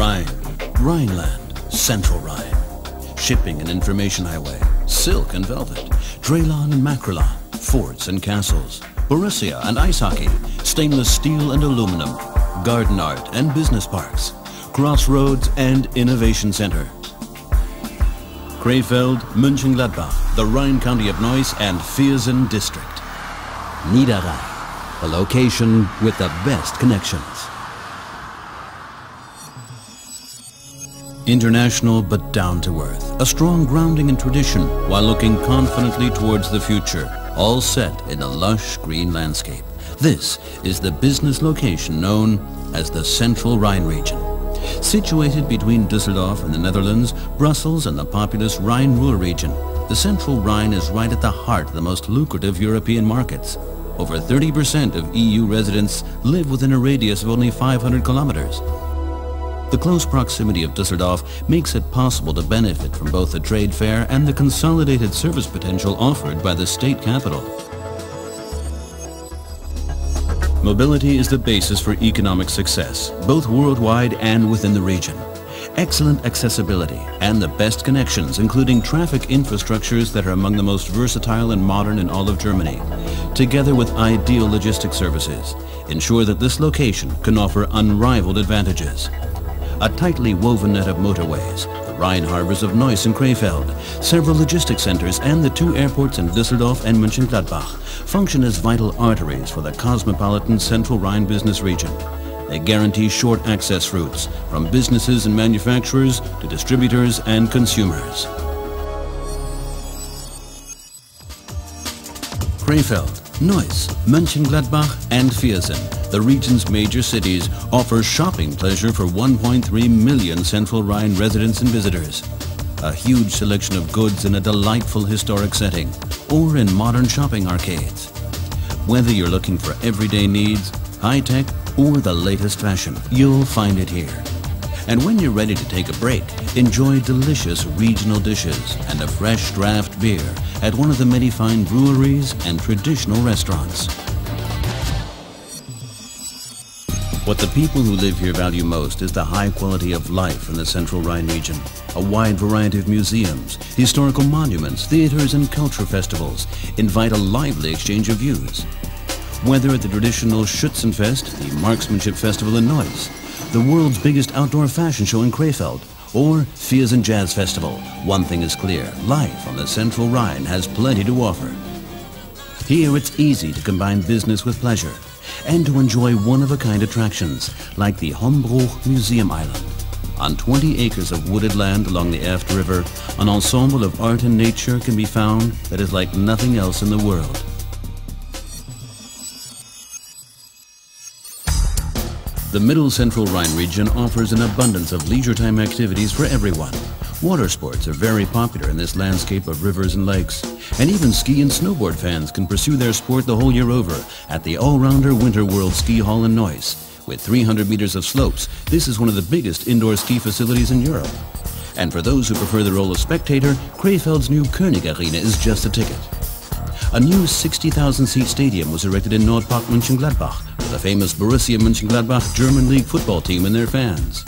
Rhine, Rhineland, Central Rhine. Shipping and information highway, silk and velvet, Drelon and Macrolon, forts and castles, Borussia and ice hockey, stainless steel and aluminum, garden art and business parks, crossroads and innovation center. Krefeld, Mönchengladbach, the Rhine County of Neuss and Viersen district. Niederrhein, a location with the best connections. International but down to earth, a strong grounding in tradition while looking confidently towards the future, all set in a lush green landscape. This is the business location known as the Central Rhine region. Situated between Düsseldorf in the Netherlands, Brussels and the populous Rhine-Ruhr region, the Central Rhine is right at the heart of the most lucrative European markets. Over 30% of EU residents live within a radius of only 500 kilometers. The close proximity of Düsseldorf makes it possible to benefit from both the trade fair and the consolidated service potential offered by the state capital. Mobility is the basis for economic success, both worldwide and within the region. Excellent accessibility and the best connections, including traffic infrastructures that are among the most versatile and modern in all of Germany, together with ideal logistic services, ensure that this location can offer unrivaled advantages. A tightly woven net of motorways, the Rhine harbors of Neuss and Krefeld, several logistics centers and the two airports in Düsseldorf and Mönchengladbach function as vital arteries for the cosmopolitan Central Rhine business region. They guarantee short access routes from businesses and manufacturers to distributors and consumers. Krefeld, Neuss, Mönchengladbach and Viersen, the region's major cities, offer shopping pleasure for 1.3 million Central Rhine residents and visitors. A huge selection of goods in a delightful historic setting, or in modern shopping arcades. Whether you're looking for everyday needs, high-tech, or the latest fashion, you'll find it here. And when you're ready to take a break, enjoy delicious regional dishes and a fresh draft beer at one of the many fine breweries and traditional restaurants. What the people who live here value most is the high quality of life in the Central Rhine region. A wide variety of museums, historical monuments, theaters and culture festivals invite a lively exchange of views. Whether at the traditional Schützenfest, the marksmanship festival in Neuss, the world's biggest outdoor fashion show in Krefeld, or Viersen Jazz Festival, one thing is clear, life on the Central Rhine has plenty to offer. Here it's easy to combine business with pleasure and to enjoy one-of-a-kind attractions like the Hombruch Museum Island. On 20 acres of wooded land along the Erft River, an ensemble of art and nature can be found that is like nothing else in the world. The Middle Central Rhine region offers an abundance of leisure time activities for everyone. Water sports are very popular in this landscape of rivers and lakes, and even ski and snowboard fans can pursue their sport the whole year over at the All-Rounder Winter World Ski Hall in Neuss. With 300 meters of slopes, this is one of the biggest indoor ski facilities in Europe. And for those who prefer the role of spectator, Krefeld's new König Arena is just a ticket. A new 60,000-seat stadium was erected in Nordpark, Mönchengladbach, with the famous Borussia Mönchengladbach German League football team and their fans.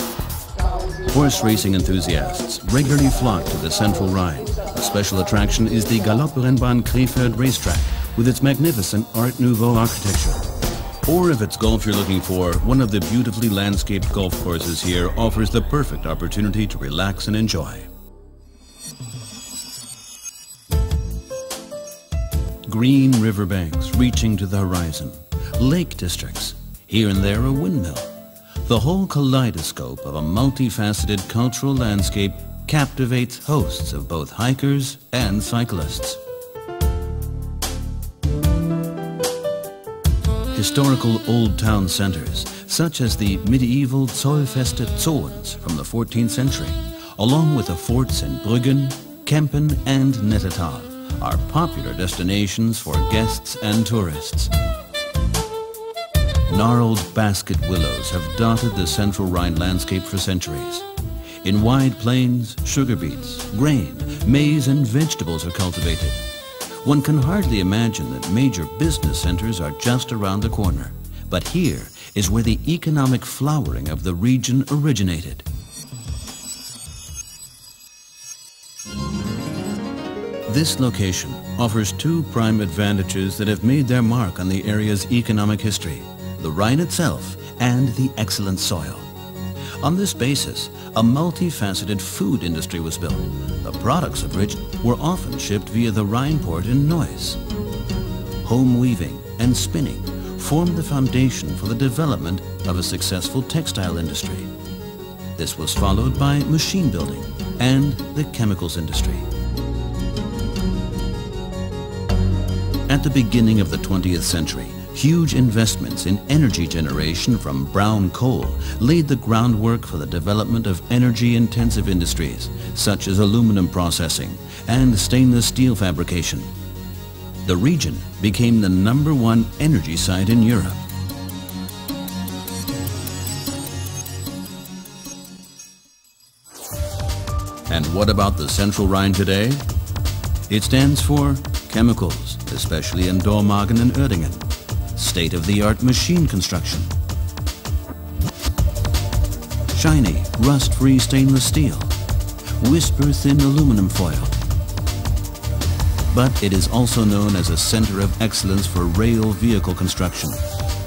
Horse racing enthusiasts regularly flock to the Central Rhine. A special attraction is the Galopprennbahn Krefeld racetrack with its magnificent Art Nouveau architecture. Or if it's golf you're looking for, one of the beautifully landscaped golf courses here offers the perfect opportunity to relax and enjoy. Green riverbanks reaching to the horizon, lake districts, here and there a windmill. The whole kaleidoscope of a multifaceted cultural landscape captivates hosts of both hikers and cyclists. Historical old town centers, such as the medieval Zollfeste Zoens from the 14th century, along with the forts in Brüggen, Kempen and Nettetal, are popular destinations for guests and tourists. Gnarled basket willows have dotted the Central Rhine landscape for centuries. In wide plains, sugar beets, grain, maize and vegetables are cultivated. One can hardly imagine that major business centers are just around the corner. But here is where the economic flowering of the region originated. This location offers two prime advantages that have made their mark on the area's economic history: the Rhine itself and the excellent soil. On this basis, a multifaceted food industry was built, the products of which were often shipped via the Rhine port in Neuss. Home weaving and spinning formed the foundation for the development of a successful textile industry. This was followed by machine building and the chemicals industry. At the beginning of the 20th century, huge investments in energy generation from brown coal laid the groundwork for the development of energy-intensive industries, such as aluminum processing and stainless steel fabrication. The region became the #1 energy site in Europe. And what about the Central Rhine today? It stands for chemicals, especially in Dormagen and Uerdingen, state-of-the-art machine construction, shiny, rust-free stainless steel, whisper-thin aluminum foil. But it is also known as a center of excellence for rail vehicle construction,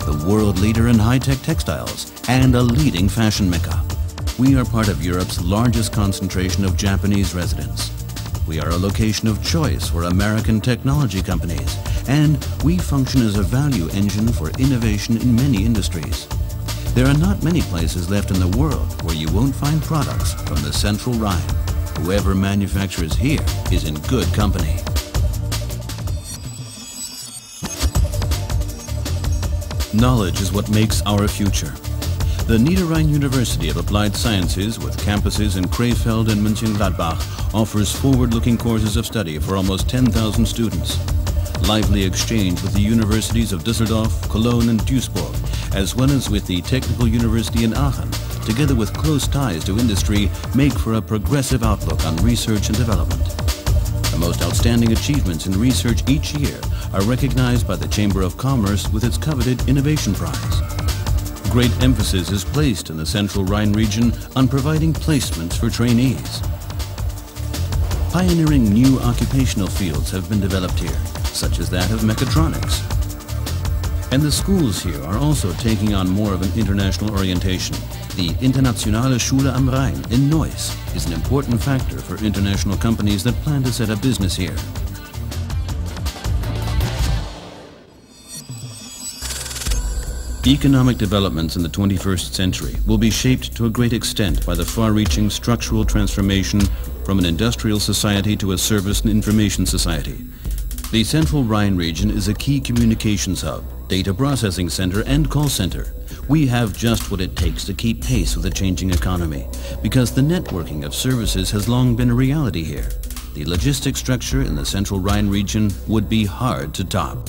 the world leader in high-tech textiles, and a leading fashion mecca. We are part of Europe's largest concentration of Japanese residents. We are a location of choice for American technology companies, and we function as a value engine for innovation in many industries. There are not many places left in the world where you won't find products from the Central Rhine. Whoever manufactures here is in good company. Knowledge is what makes our future. The Niederrhein University of Applied Sciences, with campuses in Krefeld and Mönchengladbach, offers forward-looking courses of study for almost 10,000 students. Lively exchange with the universities of Düsseldorf, Cologne and Duisburg, as well as with the Technical University in Aachen, together with close ties to industry, make for a progressive outlook on research and development. The most outstanding achievements in research each year are recognized by the Chamber of Commerce with its coveted Innovation Prize. Great emphasis is placed in the Central Rhine region on providing placements for trainees. Pioneering new occupational fields have been developed here, such as that of mechatronics. And the schools here are also taking on more of an international orientation. The Internationale Schule am Rhein in Neuss is an important factor for international companies that plan to set up business here. Economic developments in the 21st century will be shaped to a great extent by the far-reaching structural transformation from an industrial society to a service and information society. The Central Rhine region is a key communications hub, data processing center and call center. We have just what it takes to keep pace with the changing economy, because the networking of services has long been a reality here. The logistic structure in the Central Rhine region would be hard to top.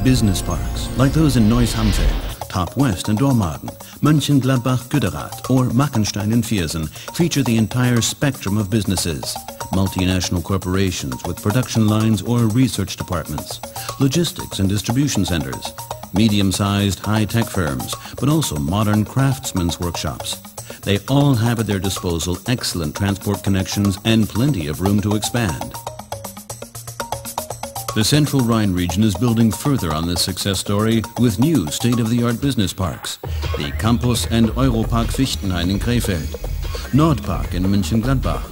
Business parks, like those in Neuss-Hamfeld, Top West and Dormagen, Mönchengladbach-Güderath or Mackenstein in Viersen, feature the entire spectrum of businesses. Multinational corporations with production lines or research departments, logistics and distribution centers, medium-sized high-tech firms, but also modern craftsmen's workshops. They all have at their disposal excellent transport connections and plenty of room to expand. The Central Rhine region is building further on this success story with new state-of-the-art business parks. The Campus and Europark Fichtenhain in Krefeld, Nordpark in Mönchengladbach,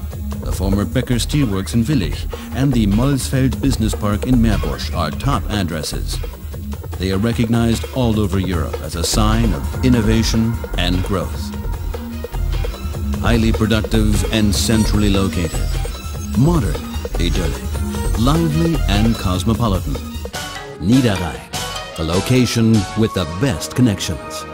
the former Becker Steelworks in Willich, and the Molsfeld Business Park in Meerbusch are top addresses. They are recognized all over Europe as a sign of innovation and growth. Highly productive and centrally located. Modern, idyllic. Lively and cosmopolitan. Niederrhein, a location with the best connections.